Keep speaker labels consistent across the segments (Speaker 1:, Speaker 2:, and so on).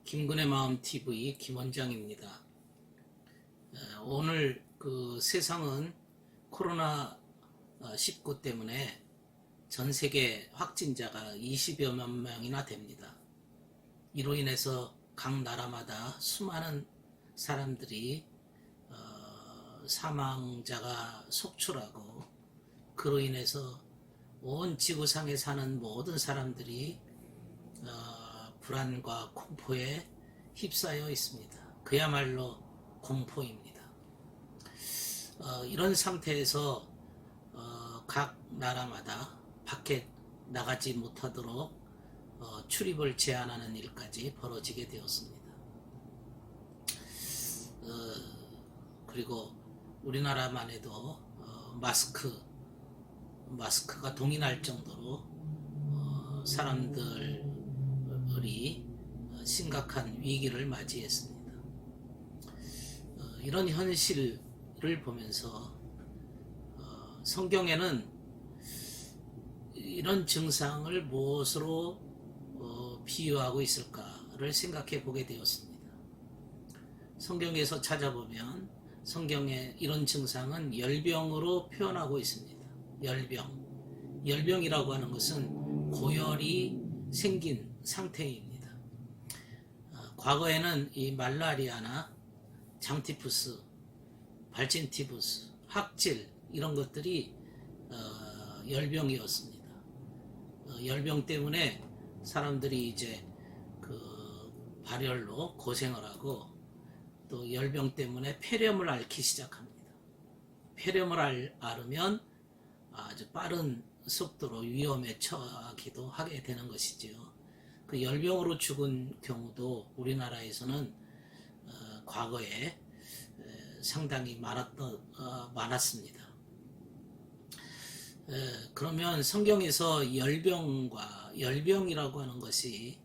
Speaker 1: 김근의 마음 TV 김원장입니다. 오늘 세상은 코로나 19 때문에 전 세계 확진자가 20여만 명이나 됩니다. 이로 인해서 각 나라마다 수많은 사람들이 사망자가 속출하고, 그로 인해서 온 지구상에 사는 모든 사람들이 불안과 공포에 휩싸여 있습니다. 그야말로 공포입니다. 이런 상태에서 각 나라마다 밖에 나가지 못하도록 출입을 제한하는 일까지 벌어지게 되었습니다. 그리고 우리나라만 해도 마스크가 동의할 정도로 사람들이 심각한 위기를 맞이했습니다. 이런 현실을 보면서 성경에는 이런 증상을 무엇으로 비유하고 있을까를 생각해 보게 되었습니다. 성경에서 찾아보면 성경에 이런 증상은 열병으로 표현하고 있습니다. 열병이라고 하는 것은 고열이 생긴 상태입니다. 과거에는 이 말라리아나 장티푸스, 발진티푸스, 학질 이런 것들이 열병이었습니다. 열병 때문에 사람들이 이제 발열로 고생을 하고, 또 열병 때문에 폐렴을 앓기 시작합니다. 폐렴을 앓으면 아주 빠른 속도로 위험에 처하기도 하게 되는 것이지요. 그 열병으로 죽은 경우도 우리나라에서는 과거에 상당히 많았습니다. 그러면 성경에서 열병이라고 하는 것이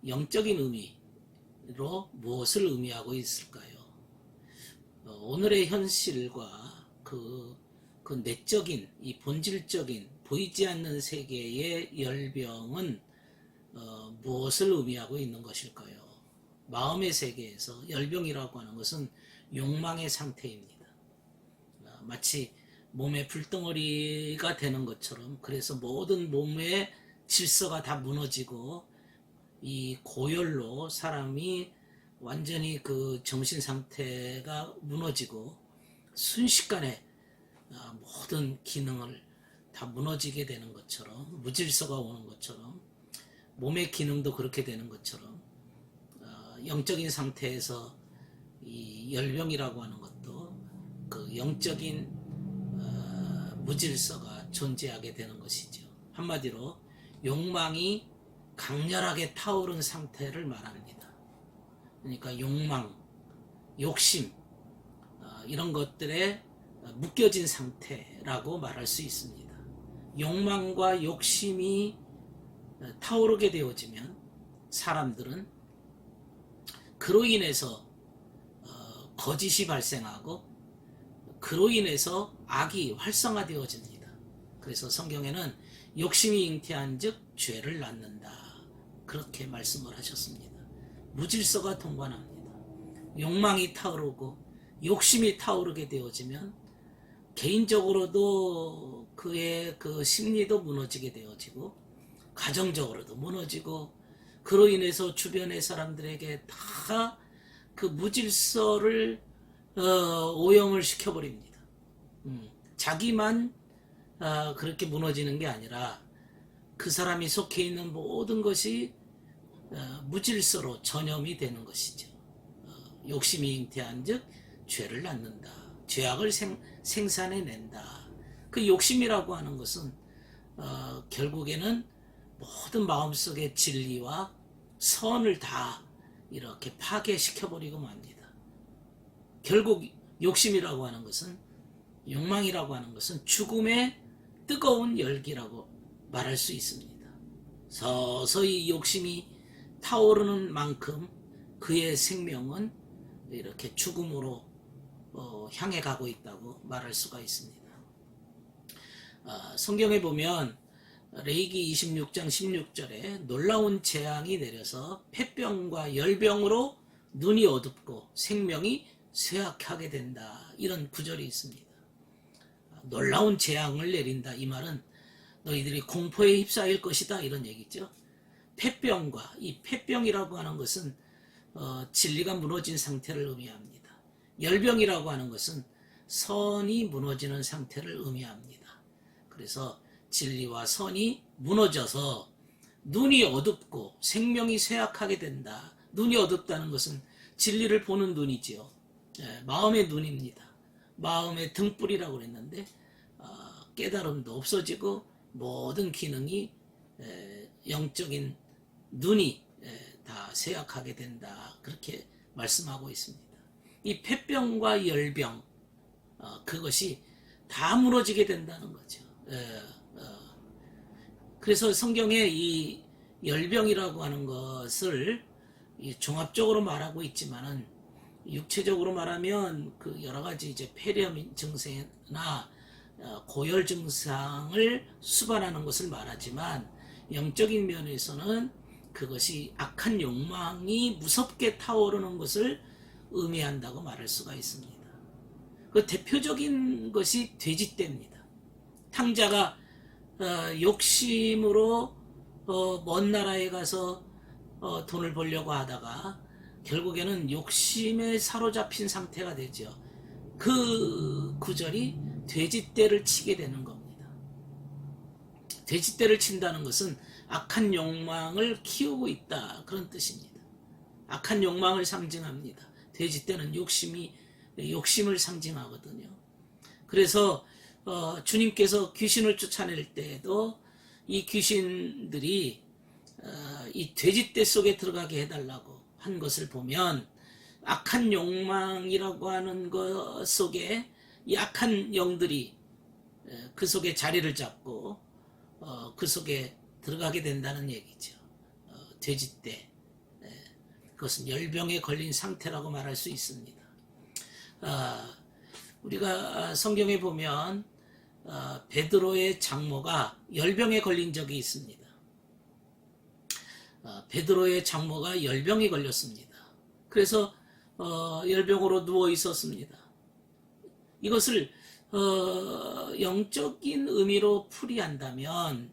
Speaker 1: 영적인 의미로 무엇을 의미하고 있을까요? 오늘의 현실과 그 내적인, 이 본질적인 보이지 않는 세계의 열병은 무엇을 의미하고 있는 것일까요? 마음의 세계에서 열병이라고 하는 것은 욕망의 상태입니다. 마치 몸의 불덩어리가 되는 것처럼, 그래서 모든 몸의 질서가 다 무너지고, 이 고열로 사람이 완전히 그 정신 상태가 무너지고 순식간에 모든 기능을 다 무너지게 되는 것처럼, 무질서가 오는 것처럼, 몸의 기능도 그렇게 되는 것처럼, 영적인 상태에서 이 열병이라고 하는 것도 그 영적인 무질서가 존재하게 되는 것이죠. 한마디로 욕망이 강렬하게 타오른 상태를 말합니다. 그러니까 욕망, 욕심 이런 것들에 묶여진 상태라고 말할 수 있습니다. 욕망과 욕심이 타오르게 되어지면 사람들은 그로 인해서 거짓이 발생하고, 그로 인해서 악이 활성화되어집니다. 그래서 성경에는 욕심이 잉태한 즉 죄를 낳는다, 그렇게 말씀을 하셨습니다. 무질서가 동반합니다. 욕망이 타오르고 욕심이 타오르게 되어지면 개인적으로도 그의 그 심리도 무너지게 되어지고, 가정적으로도 무너지고, 그로 인해서 주변의 사람들에게 다 그 무질서를 오염을 시켜버립니다. 자기만 그렇게 무너지는 게 아니라 그 사람이 속해 있는 모든 것이 무질서로 전염이 되는 것이죠. 욕심이 잉태한 즉 죄를 낳는다, 죄악을 생산해낸다. 그 욕심이라고 하는 것은 결국에는 모든 마음속의 진리와 선을 다 이렇게 파괴시켜버리고 맙니다. 결국 욕심이라고 하는 것은, 욕망이라고 하는 것은 죽음의 뜨거운 열기라고 말할 수 있습니다. 서서히 욕심이 타오르는 만큼 그의 생명은 이렇게 죽음으로 향해 가고 있다고 말할 수가 있습니다. 성경에 보면 레위기 26장 16절에 놀라운 재앙이 내려서 폐병과 열병으로 눈이 어둡고 생명이 쇠약하게 된다. 이런 구절이 있습니다. 놀라운 재앙을 내린다. 이 말은 너희들이 공포에 휩싸일 것이다. 이런 얘기죠. 폐병과 이 폐병이라고 하는 것은 진리가 무너진 상태를 의미합니다. 열병이라고 하는 것은 선이 무너지는 상태를 의미합니다. 그래서 진리와 선이 무너져서 눈이 어둡고 생명이 쇠약하게 된다. 눈이 어둡다는 것은 진리를 보는 눈이지요. 마음의 눈입니다. 마음의 등불이라고 그랬는데 깨달음도 없어지고 모든 기능이 영적인 눈이 다 쇠약하게 된다. 그렇게 말씀하고 있습니다. 이 폐병과 열병 그것이 다 무너지게 된다는 거죠. 그래서 성경에 이 열병이라고 하는 것을 종합적으로 말하고 있지만은 육체적으로 말하면 그 여러 가지 이제 폐렴 증세나 고열 증상을 수반하는 것을 말하지만 영적인 면에서는 그것이 악한 욕망이 무섭게 타오르는 것을 의미한다고 말할 수가 있습니다. 그 대표적인 것이 돼지떼입니다. 탕자가 욕심으로 먼 나라에 가서 돈을 벌려고 하다가 결국에는 욕심에 사로잡힌 상태가 되죠. 그 구절이 돼지떼를 치게 되는 겁니다. 돼지떼를 친다는 것은 악한 욕망을 키우고 있다. 그런 뜻입니다. 악한 욕망을 상징합니다. 돼지떼는 욕심을 상징하거든요. 그래서 주님께서 귀신을 쫓아낼 때에도 이 귀신들이 이 돼지떼 속에 들어가게 해달라고 한 것을 보면 악한 욕망이라고 하는 것 속에 이 악한 영들이 그 속에 자리를 잡고 그 속에 들어가게 된다는 얘기죠. 돼지떼, 그것은 열병에 걸린 상태라고 말할 수 있습니다. 우리가 성경에 보면 베드로의 장모가 열병에 걸린 적이 있습니다. 베드로의 장모가 열병에 걸렸습니다. 그래서 열병으로 누워 있었습니다. 이것을 영적인 의미로 풀이한다면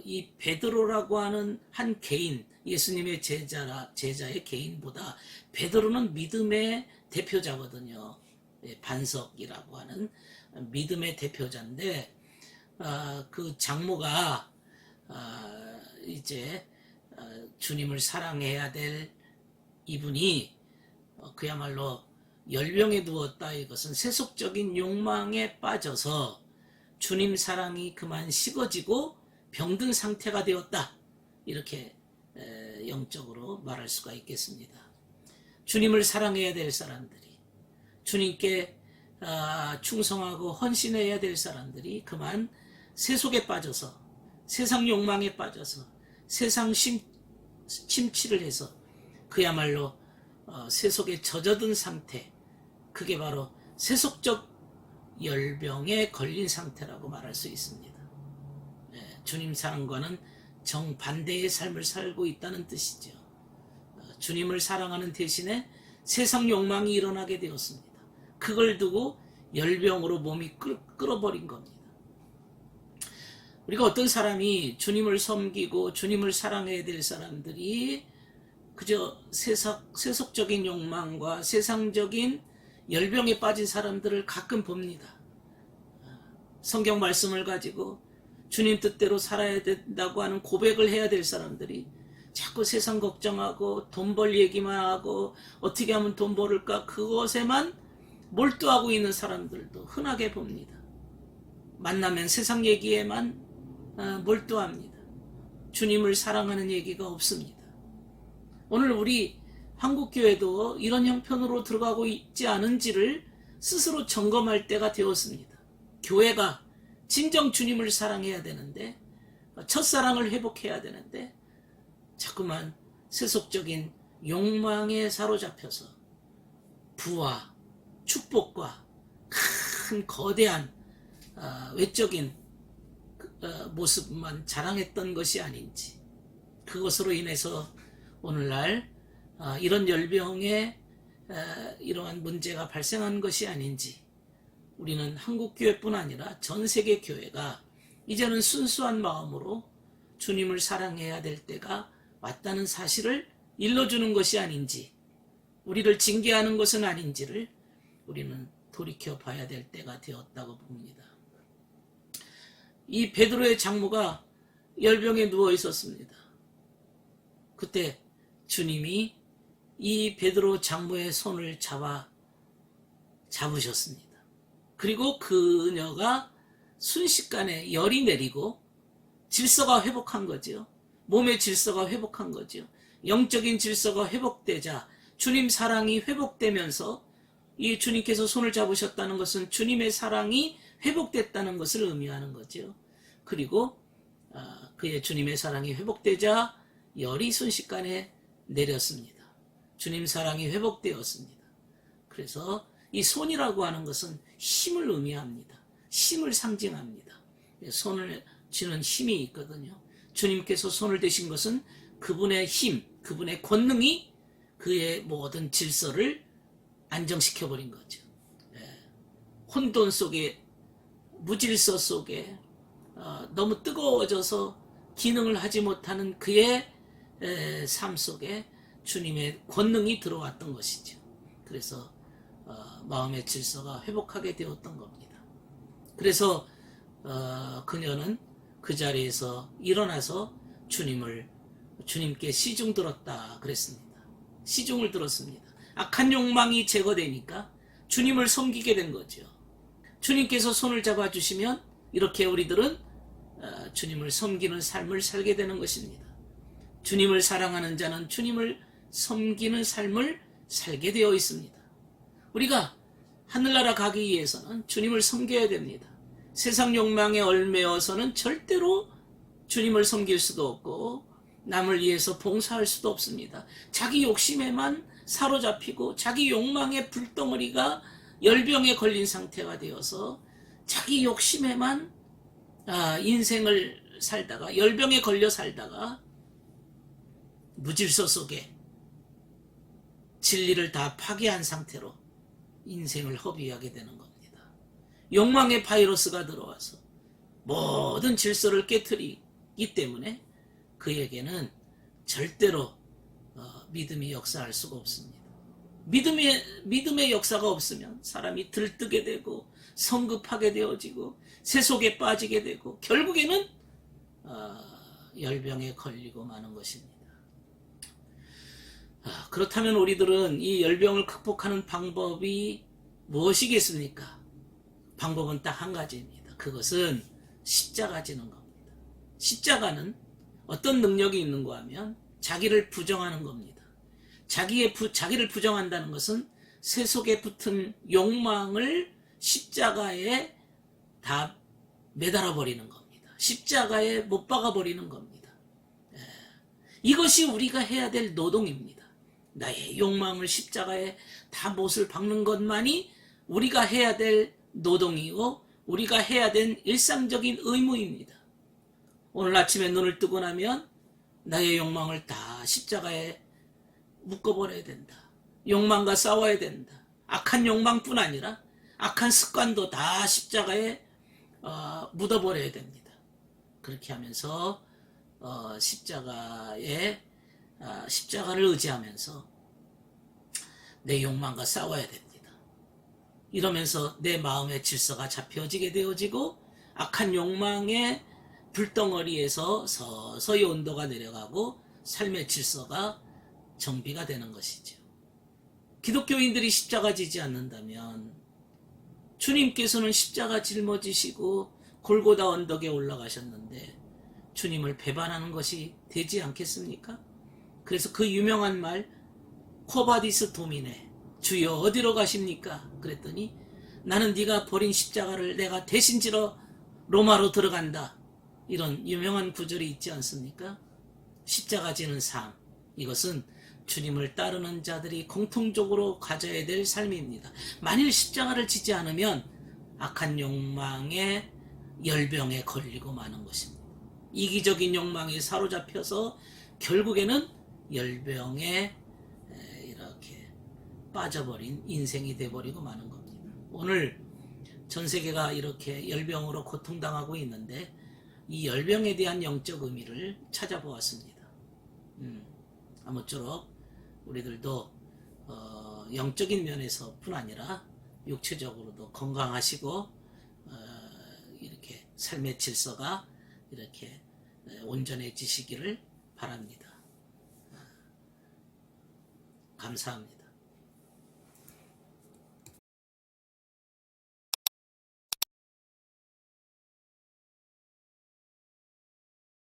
Speaker 1: 이 베드로라고 하는 한 개인, 예수님의 제자의 개인보다 베드로는 믿음의 대표자거든요. 반석이라고 하는 믿음의 대표자인데 그 장모가 이제 주님을 사랑해야 될 이분이 그야말로 열병에 누웠다. 이것은 세속적인 욕망에 빠져서 주님 사랑이 그만 식어지고 병든 상태가 되었다. 이렇게 영적으로 말할 수가 있겠습니다. 주님을 사랑해야 될 사람들이, 주님께 충성하고 헌신해야 될 사람들이 그만 세속에 빠져서, 세상 욕망에 빠져서, 세상 침취를 해서 그야말로 세속에 젖어든 상태, 그게 바로 세속적 열병에 걸린 상태라고 말할 수 있습니다. 주님 사랑과는 정반대의 삶을 살고 있다는 뜻이죠. 주님을 사랑하는 대신에 세상 욕망이 일어나게 되었습니다. 그걸 두고 열병으로 몸이 끓어버린 겁니다. 우리가 어떤 사람이 주님을 섬기고 주님을 사랑해야 될 사람들이 그저 세속적인 욕망과 세상적인 열병에 빠진 사람들을 가끔 봅니다. 성경 말씀을 가지고 주님 뜻대로 살아야 된다고 하는 고백을 해야 될 사람들이 자꾸 세상 걱정하고 돈 벌 얘기만 하고 어떻게 하면 돈 벌을까 그것에만 몰두하고 있는 사람들도 흔하게 봅니다. 만나면 세상 얘기에만 몰두합니다. 주님을 사랑하는 얘기가 없습니다. 오늘 우리 한국교회도 이런 형편으로 들어가고 있지 않은지를 스스로 점검할 때가 되었습니다. 교회가 진정 주님을 사랑해야 되는데, 첫사랑을 회복해야 되는데 자꾸만 세속적인 욕망에 사로잡혀서 부와 축복과 큰 거대한 외적인 모습만 자랑했던 것이 아닌지, 그것으로 인해서 오늘날 이런 열병에 이러한 문제가 발생한 것이 아닌지, 우리는 한국교회뿐 아니라 전 세계 교회가 이제는 순수한 마음으로 주님을 사랑해야 될 때가 왔다는 사실을 일러주는 것이 아닌지, 우리를 징계하는 것은 아닌지를 우리는 돌이켜 봐야 될 때가 되었다고 봅니다. 이 베드로의 장모가 열병에 누워 있었습니다. 그때 주님이 이 베드로 장모의 손을 잡으셨습니다. 그리고 그녀가 순식간에 열이 내리고 질서가 회복한 거죠. 몸의 질서가 회복한 거죠. 영적인 질서가 회복되자 주님 사랑이 회복되면서, 이 주님께서 손을 잡으셨다는 것은 주님의 사랑이 회복됐다는 것을 의미하는 거죠. 그리고 그의 주님의 사랑이 회복되자 열이 순식간에 내렸습니다. 주님 사랑이 회복되었습니다. 그래서 이 손이라고 하는 것은 힘을 의미합니다. 힘을 상징합니다. 손을 쥐는 힘이 있거든요. 주님께서 손을 대신 것은 그분의 힘, 그분의 권능이 그의 모든 질서를 안정시켜버린 거죠. 혼돈 속에, 무질서 속에 너무 뜨거워져서 기능을 하지 못하는 그의 삶 속에 주님의 권능이 들어왔던 것이죠. 그래서 마음의 질서가 회복하게 되었던 겁니다. 그래서 그녀는 그 자리에서 일어나서 주님께 시중 들었다 그랬습니다. 시중을 들었습니다. 악한 욕망이 제거되니까 주님을 섬기게 된 거죠. 주님께서 손을 잡아주시면 이렇게 우리들은 주님을 섬기는 삶을 살게 되는 것입니다. 주님을 사랑하는 자는 주님을 섬기는 삶을 살게 되어 있습니다. 우리가 하늘나라 가기 위해서는 주님을 섬겨야 됩니다. 세상 욕망에 얽매여서는 절대로 주님을 섬길 수도 없고 남을 위해서 봉사할 수도 없습니다. 자기 욕심에만 사로잡히고 자기 욕망의 불덩어리가 열병에 걸린 상태가 되어서 자기 욕심에만 인생을 살다가, 열병에 걸려 살다가 무질서 속에 진리를 다 파괴한 상태로 인생을 허비하게 되는 겁니다. 욕망의 바이러스가 들어와서 모든 질서를 깨트리기 때문에 그에게는 절대로 믿음이 역사할 수가 없습니다. 믿음의 역사가 없으면 사람이 들뜨게 되고 성급하게 되어지고 세속에 빠지게 되고 결국에는 열병에 걸리고 마는 것입니다. 그렇다면 우리들은 이 열병을 극복하는 방법이 무엇이겠습니까? 방법은 딱 한 가지입니다. 그것은 십자가 지는 겁니다. 십자가는 어떤 능력이 있는가 하면 자기를 부정하는 겁니다. 자기를 부정한다는 것은 세속에 붙은 욕망을 십자가에 다 매달아 버리는 겁니다. 십자가에 못 박아 버리는 겁니다. 이것이 우리가 해야 될 노동입니다. 나의 욕망을 십자가에 다 못을 박는 것만이 우리가 해야 될 노동이고 우리가 해야 될 일상적인 의무입니다. 오늘 아침에 눈을 뜨고 나면 나의 욕망을 다 십자가에 묶어버려야 된다. 욕망과 싸워야 된다. 악한 욕망뿐 아니라 악한 습관도 다 십자가에 묻어버려야 됩니다. 그렇게 하면서 십자가를 의지하면서 내 욕망과 싸워야 됩니다. 이러면서 내 마음의 질서가 잡혀지게 되어지고 악한 욕망의 불덩어리에서 서서히 온도가 내려가고 삶의 질서가 정비가 되는 것이죠. 기독교인들이 십자가 지지 않는다면 주님께서는 십자가 짊어지시고 골고다 언덕에 올라가셨는데 주님을 배반하는 것이 되지 않겠습니까? 그래서 그 유명한 말 코바디스 도미네, 주여 어디로 가십니까? 그랬더니 나는 네가 버린 십자가를 내가 대신 지러 로마로 들어간다. 이런 유명한 구절이 있지 않습니까? 십자가 지는 삶, 이것은 주님을 따르는 자들이 공통적으로 가져야 될 삶입니다. 만일 십자가를 지지 않으면 악한 욕망의 열병에 걸리고 마는 것입니다. 이기적인 욕망에 사로잡혀서 결국에는 열병에 이렇게 빠져버린 인생이 돼버리고 마는 겁니다. 오늘 전 세계가 이렇게 열병으로 고통당하고 있는데 이 열병에 대한 영적 의미를 찾아보았습니다. 아무쪼록 우리들도 영적인 면에서뿐 아니라 육체적으로도 건강하시고 이렇게 삶의 질서가 이렇게 온전해지시기를 바랍니다. 감사합니다.